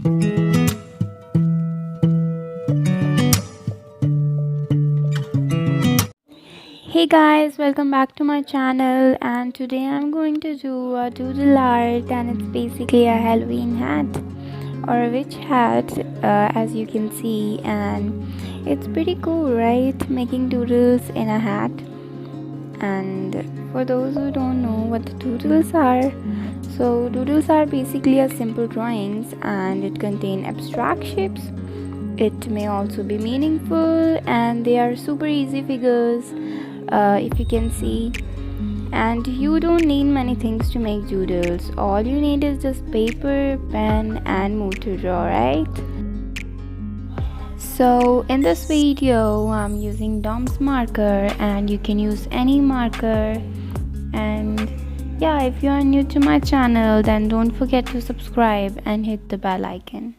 Hey guys, welcome back to my channel, and today I'm going to do a doodle art, and it's basically a Halloween hat or a witch hat, as you can see. And it's pretty cool, right, making doodles in a hat. And for those who don't know what the doodles are, so doodles are basically a simple drawings, and it contain abstract shapes. It may also be meaningful, and they are super easy figures, if you can see. And you don't need many things to make doodles. All you need is just paper, pen, and mood to draw, right? So in this video I'm using Dom's marker, and you can use any marker. And yeah, if you are new to my channel, then don't forget to subscribe and hit the bell icon.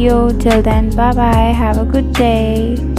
video. Till then, bye bye, have a good day.